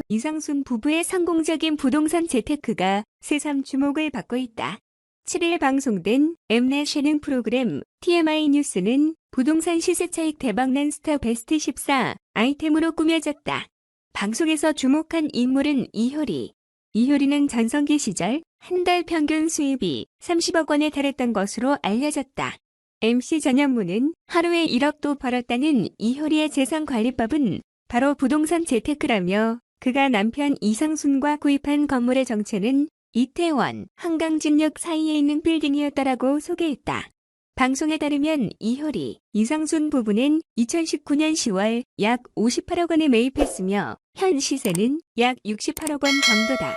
이상순 부부의 성공적인 부동산 재테크가 새삼 주목을 받고 있다. 7일 방송된 엠넷 예능 프로그램 TMI 뉴스는 부동산 시세 차익 대박난 스타 베스트 14 아이템으로 꾸며졌다. 방송에서 주목한 인물은 이효리. 이효리는 전성기 시절 한 달 평균 수입이 30억 원에 달했던 것으로 알려졌다. MC 전현무는 하루에 1억도 벌었다는 이효리의 재산관리법은 바로 부동산 재테크라며 그가 남편 이상순과 구입한 건물의 정체는 이태원, 한강진역 사이에 있는 빌딩이었다라고 소개했다. 방송에 따르면 이효리, 이상순 부부는 2019년 10월 약 58억 원에 매입했으며 현 시세는 약 68억 원 정도다.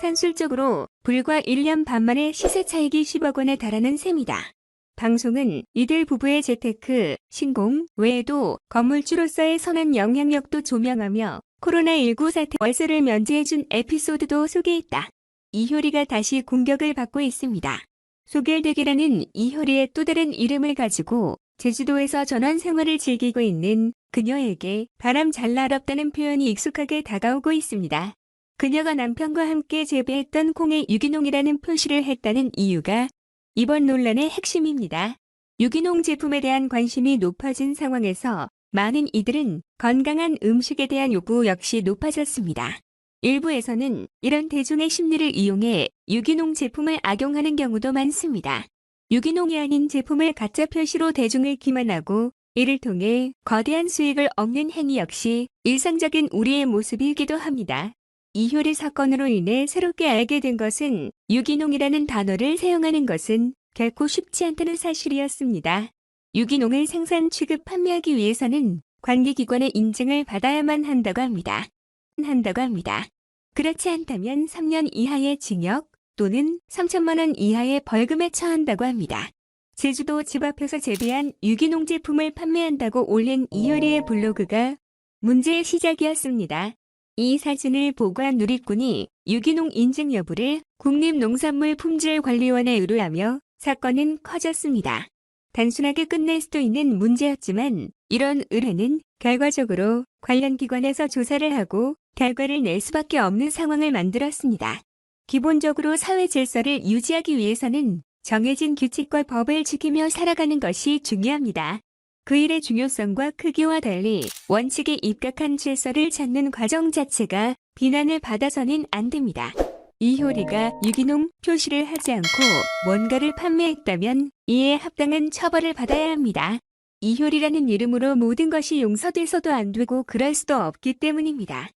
산술적으로 불과 1년 반 만에 시세 차익이 10억 원에 달하는 셈이다. 방송은 이들 부부의 재테크, 신공 외에도 건물주로서의 선한 영향력도 조명하며 코로나19 사태 월세를 면제해준 에피소드도 소개했다. 이효리가 다시 공격을 받고 있습니다. 소결되기라는 이효리의 또 다른 이름을 가지고 제주도에서 전원 생활을 즐기고 있는 그녀에게 바람 잘 날없다는 표현이 익숙하게 다가오고 있습니다. 그녀가 남편과 함께 재배했던 콩에 유기농이라는 표시를 했다는 이유가 이번 논란의 핵심입니다. 유기농 제품에 대한 관심이 높아진 상황에서 많은 이들은 건강한 음식에 대한 요구 역시 높아졌습니다. 일부에서는 이런 대중의 심리를 이용해 유기농 제품을 악용하는 경우도 많습니다. 유기농이 아닌 제품을 가짜 표시로 대중을 기만하고 이를 통해 거대한 수익을 얻는 행위 역시 일상적인 우리의 모습이기도 합니다. 이효리 사건으로 인해 새롭게 알게 된 것은 유기농이라는 단어를 사용하는 것은 결코 쉽지 않다는 사실이었습니다. 유기농을 생산, 취급, 판매하기 위해서는 관계기관의 인증을 받아야만 한다고 합니다. 그렇지 않다면 3년 이하의 징역 또는 3천만 원 이하의 벌금에 처한다고 합니다. 제주도 집 앞에서 재배한 유기농 제품을 판매한다고 올린 이효리의 블로그가 문제의 시작이었습니다. 이 사진을 보고한 누리꾼이 유기농 인증 여부를 국립농산물품질관리원에 의뢰하며 사건은 커졌습니다. 단순하게 끝낼 수도 있는 문제였지만 이런 의뢰는 결과적으로 관련 기관에서 조사를 하고 결과를 낼 수밖에 없는 상황을 만들었습니다. 기본적으로 사회 질서를 유지하기 위해서는 정해진 규칙과 법을 지키며 살아가는 것이 중요합니다. 그 일의 중요성과 크기와 달리 원칙에 입각한 질서를 찾는 과정 자체가 비난을 받아서는 안 됩니다. 이효리가 유기농 표시를 하지 않고 뭔가를 판매했다면 이에 합당한 처벌을 받아야 합니다. 이효리라는 이름으로 모든 것이 용서돼서도 안 되고 그럴 수도 없기 때문입니다.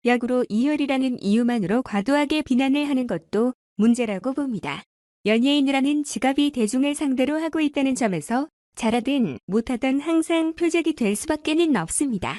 역으로 이효리라는 이유만으로 과도하게 비난을 하는 것도 문제라고 봅니다. 연예인이라는 직업이 대중을 상대로 하고 있다는 점에서 잘하든 못하든 항상 표적이 될 수밖에는 없습니다.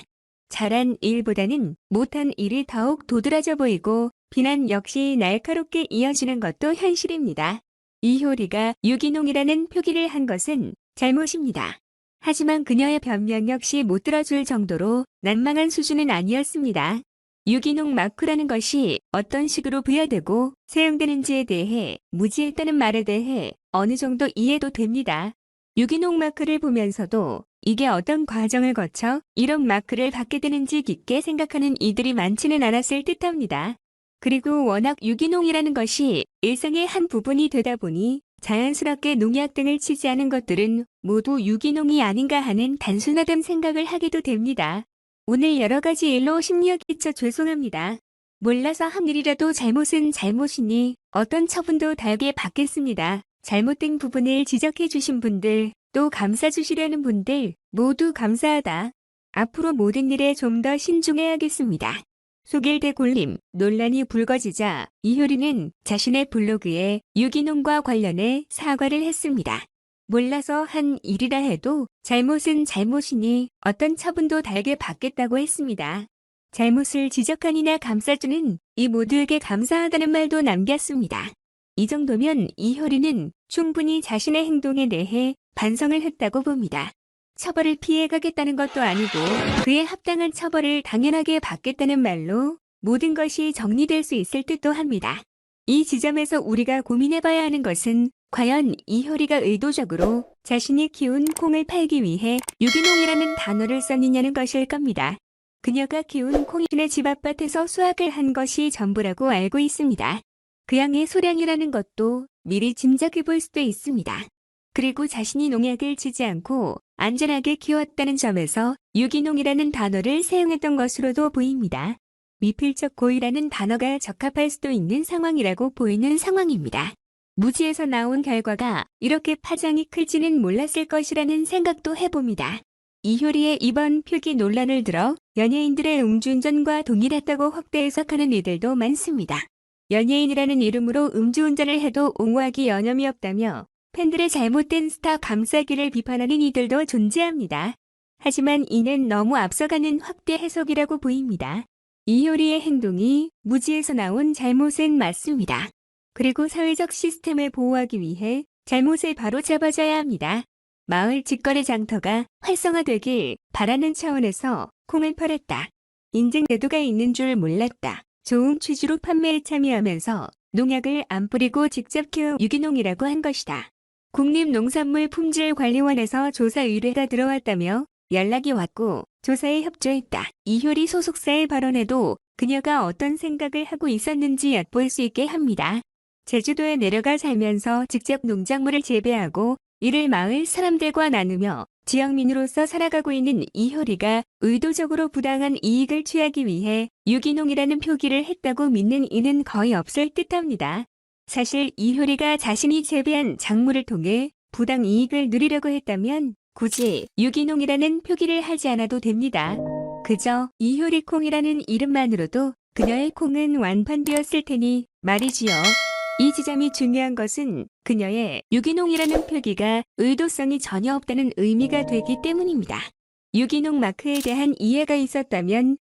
잘한 일보다는 못한 일이 더욱 도드라져 보이고 비난 역시 날카롭게 이어지는 것도 현실입니다. 이효리가 유기농이라는 표기를 한 것은 잘못입니다. 하지만 그녀의 변명 역시 못 들어줄 정도로 난망한 수준은 아니었습니다. 유기농 마크라는 것이 어떤 식으로 부여되고 사용되는지에 대해 무지했다는 말에 대해 어느 정도 이해도 됩니다. 유기농 마크를 보면서도 이게 어떤 과정을 거쳐 이런 마크를 받게 되는지 깊게 생각하는 이들이 많지는 않았을 듯합니다. 그리고 워낙 유기농이라는 것이 일상의 한 부분이 되다 보니 자연스럽게 농약 등을 치지 않은 것들은 모두 유기농이 아닌가 하는 단순하던 생각을 하게도 됩니다. 오늘 여러 가지 일로 심리에 끼쳐 죄송합니다. 몰라서 한 일이라도 잘못은 잘못이니 어떤 처분도 달게 받겠습니다. 잘못된 부분을 지적해 주신 분들, 또 감싸 주시려는 분들 모두 감사하다. 앞으로 모든 일에 좀 더 신중해야겠습니다. 소길대 굴림 논란이 불거지자 이효리는 자신의 블로그에 유기농과 관련해 사과를 했습니다. 몰라서 한 일이라 해도 잘못은 잘못이니 어떤 처분도 달게 받겠다고 했습니다. 잘못을 지적하니나 감싸주는 이 모두에게 감사하다는 말도 남겼습니다. 이 정도면 이효리는 충분히 자신의 행동에 대해 반성을 했다고 봅니다. 처벌을 피해가겠다는 것도 아니고 그에 합당한 처벌을 당연하게 받겠다는 말로 모든 것이 정리될 수 있을 듯도 합니다. 이 지점에서 우리가 고민해봐야 하는 것은 과연 이효리가 의도적으로 자신이 키운 콩을 팔기 위해 유기농이라는 단어를 썼느냐는 것일 겁니다. 그녀가 키운 콩이 집 앞밭에서 수확을 한 것이 전부라고 알고 있습니다. 그 양의 소량이라는 것도 미리 짐작해 볼 수도 있습니다. 그리고 자신이 농약을 치지 않고 안전하게 키웠다는 점에서 유기농이라는 단어를 사용했던 것으로도 보입니다. 미필적 고의라는 단어가 적합할 수도 있는 상황이라고 보이는 상황입니다. 무지에서 나온 결과가 이렇게 파장이 클지는 몰랐을 것이라는 생각도 해봅니다. 이효리의 이번 표기 논란을 들어 연예인들의 음주운전과 동일했다고 확대 해석하는 이들도 많습니다. 연예인이라는 이름으로 음주운전을 해도 옹호하기 여념이 없다며 팬들의 잘못된 스타 감싸기를 비판하는 이들도 존재합니다. 하지만 이는 너무 앞서가는 확대 해석이라고 보입니다. 이효리의 행동이 무지에서 나온 잘못은 맞습니다. 그리고 사회적 시스템을 보호하기 위해 잘못을 바로 잡아줘야 합니다. 마을 직거래 장터가 활성화되길 바라는 차원에서 콩을 팔았다. 인증 제도가 있는 줄 몰랐다. 좋은 취지로 판매에 참여하면서 농약을 안 뿌리고 직접 키운 유기농이라고 한 것이다. 국립농산물품질관리원에서 조사 의뢰가 들어왔다며 연락이 왔고 조사에 협조했다. 이효리 소속사의 발언에도 그녀가 어떤 생각을 하고 있었는지 엿볼 수 있게 합니다. 제주도에 내려가 살면서 직접 농작물을 재배하고 이를 마을 사람들과 나누며 지역민으로서 살아가고 있는 이효리가 의도적으로 부당한 이익을 취하기 위해 유기농이라는 표기를 했다고 믿는 이는 거의 없을 듯합니다. 사실 이효리가 자신이 재배한 작물을 통해 부당 이익을 누리려고 했다면 굳이 유기농이라는 표기를 하지 않아도 됩니다. 그저 이효리 콩이라는 이름만으로도 그녀의 콩은 완판되었을 테니 말이지요. 이 지점이 중요한 것은 그녀의 유기농이라는 표기가 의도성이 전혀 없다는 의미가 되기 때문입니다. 유기농 마크에 대한 이해가 있었다면,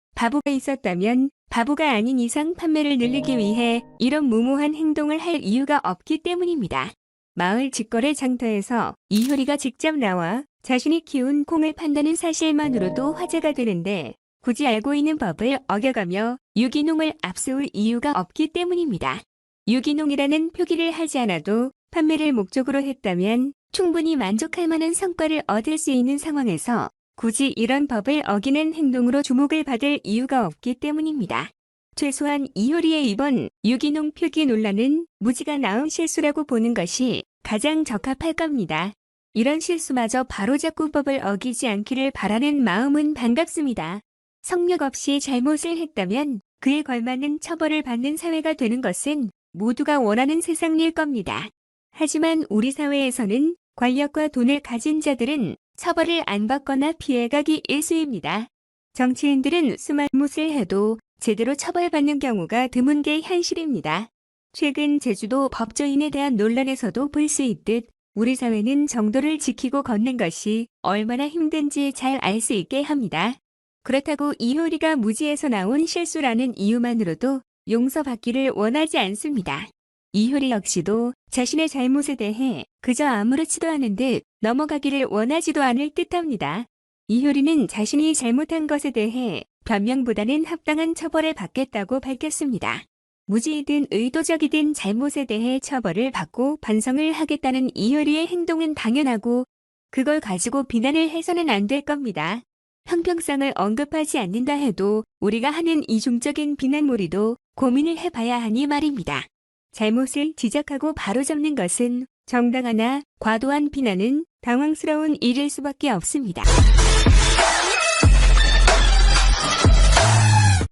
바보가 아닌 이상 판매를 늘리기 위해 이런 무모한 행동을 할 이유가 없기 때문입니다. 마을 직거래 장터에서 이효리가 직접 나와 자신이 키운 콩을 판다는 사실만으로도 화제가 되는데 굳이 알고 있는 법을 어겨가며 유기농을 앞세울 이유가 없기 때문입니다. 유기농이라는 표기를 하지 않아도 판매를 목적으로 했다면 충분히 만족할 만한 성과를 얻을 수 있는 상황에서 굳이 이런 법을 어기는 행동으로 주목을 받을 이유가 없기 때문입니다. 최소한 이효리의 이번 유기농 표기 논란은 무지가 나온 실수라고 보는 것이 가장 적합할 겁니다. 이런 실수마저 바로잡고 법을 어기지 않기를 바라는 마음은 반갑습니다. 성역 없이 잘못을 했다면 그에 걸맞는 처벌을 받는 사회가 되는 것은 모두가 원하는 세상일 겁니다. 하지만 우리 사회에서는 권력과 돈을 가진 자들은 처벌을 안 받거나 피해가기 일쑤입니다. 정치인들은 수많은 잘못을 해도 제대로 처벌받는 경우가 드문 게 현실입니다. 최근 제주도 법조인에 대한 논란에서도 볼 수 있듯 우리 사회는 정도를 지키고 걷는 것이 얼마나 힘든지 잘 알 수 있게 합니다. 그렇다고 이효리가 무지에서 나온 실수라는 이유만으로도 용서받기를 원하지 않습니다. 이효리 역시도 자신의 잘못에 대해 그저 아무렇지도 않은 듯 넘어가기를 원하지도 않을 듯합니다. 이효리는 자신이 잘못한 것에 대해 변명보다는 합당한 처벌을 받겠다고 밝혔습니다. 무지이든 의도적이든 잘못에 대해 처벌을 받고 반성을 하겠다는 이효리의 행동은 당연하고 그걸 가지고 비난을 해서는 안 될 겁니다. 형평성을 언급하지 않는다 해도 우리가 하는 이중적인 비난몰이도 고민을 해봐야 하니 말입니다. 잘못을 지적하고 바로잡는 것은 정당하나 과도한 비난은 당황스러운 일일 수밖에 없습니다.